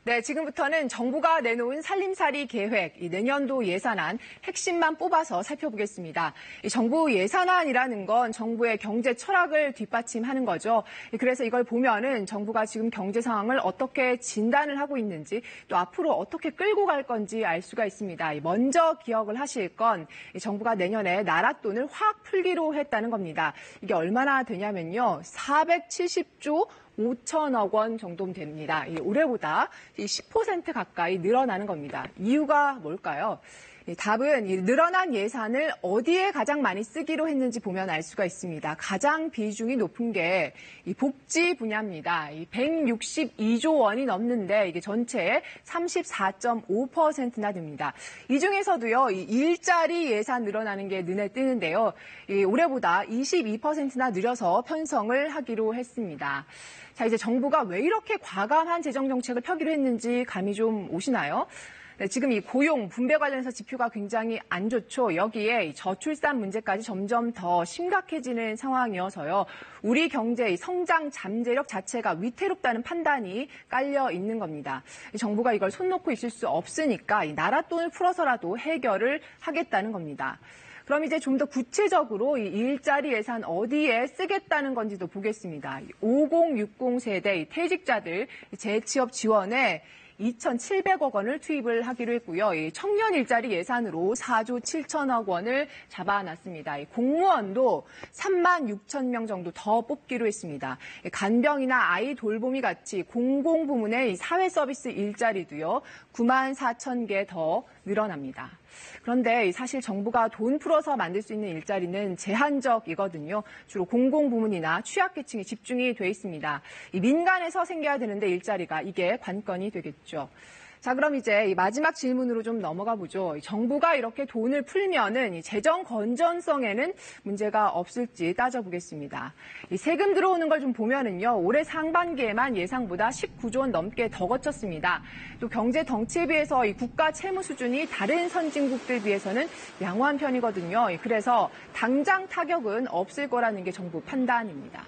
네, 지금부터는 정부가 내놓은 살림살이 계획, 내년도 예산안 핵심만 뽑아서 살펴보겠습니다. 정부 예산안이라는 건 정부의 경제 철학을 뒷받침하는 거죠. 그래서 이걸 보면은 정부가 지금 경제 상황을 어떻게 진단을 하고 있는지 또 앞으로 어떻게 끌고 갈 건지 알 수가 있습니다. 먼저 기억을 하실 건 정부가 내년에 나랏돈을 확 풀기로 했다는 겁니다. 이게 얼마나 되냐면요. 470조 5천억 원 정도 됩니다. 올해보다 10% 가까이 늘어나는 겁니다. 이유가 뭘까요? 답은 늘어난 예산을 어디에 가장 많이 쓰기로 했는지 보면 알 수가 있습니다. 가장 비중이 높은 게 복지 분야입니다. 162조 원이 넘는데 이게 전체의 34.5%나 됩니다. 이 중에서도요, 일자리 예산 늘어나는 게 눈에 띄는데요. 올해보다 22%나 늘려서 편성을 하기로 했습니다. 자, 이제 정부가 왜 이렇게 과감한 재정 정책을 펴기로 했는지 감이 좀 오시나요? 네, 지금 이 고용, 분배 관련해서 지표가 굉장히 안 좋죠. 여기에 저출산 문제까지 점점 더 심각해지는 상황이어서요. 우리 경제의 성장 잠재력 자체가 위태롭다는 판단이 깔려 있는 겁니다. 정부가 이걸 손 놓고 있을 수 없으니까 이 나랏돈을 풀어서라도 해결을 하겠다는 겁니다. 그럼 이제 좀 더 구체적으로 이 일자리 예산 어디에 쓰겠다는 건지도 보겠습니다. 5060 세대 퇴직자들 재취업 지원에 2,700억 원을 투입을 하기로 했고요. 청년 일자리 예산으로 4조 7천억 원을 잡아놨습니다. 공무원도 3만 6천 명 정도 더 뽑기로 했습니다. 간병이나 아이 돌보미 같이 공공부문의 사회 서비스 일자리도요. 9만 4천 개 더 늘어납니다. 그런데 사실 정부가 돈 풀어서 만들 수 있는 일자리는 제한적이거든요. 주로 공공부문이나 취약계층에 집중이 돼 있습니다. 이 민간에서 생겨야 되는데 일자리가 이게 관건이 되겠죠. 자, 그럼 이제 이 마지막 질문으로 좀 넘어가 보죠. 정부가 이렇게 돈을 풀면은 이 재정 건전성에는 문제가 없을지 따져보겠습니다. 이 세금 들어오는 걸 좀 보면은요, 올해 상반기에만 예상보다 19조 원 넘게 더 거쳤습니다. 또 경제 덩치에 비해서 이 국가 채무 수준이 다른 선진국들 비해서는 양호한 편이거든요. 그래서 당장 타격은 없을 거라는 게 정부 판단입니다.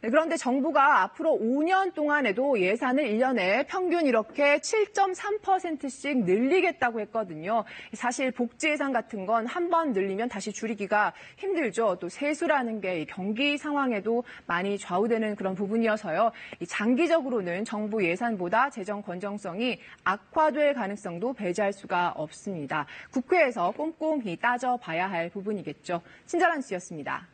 네, 그런데 정부가 앞으로 5년 동안에도 예산을 1년에 평균 이렇게 7.3%씩 늘리겠다고 했거든요. 사실 복지 예산 같은 건 한 번 늘리면 다시 줄이기가 힘들죠. 또 세수라는 게 경기 상황에도 많이 좌우되는 그런 부분이어서요. 장기적으로는 정부 예산보다 재정 건전성이 악화될 가능성도 배제할 수가 없습니다. 국회에서 꼼꼼히 따져봐야 할 부분이겠죠. 친절한 뉴스였습니다.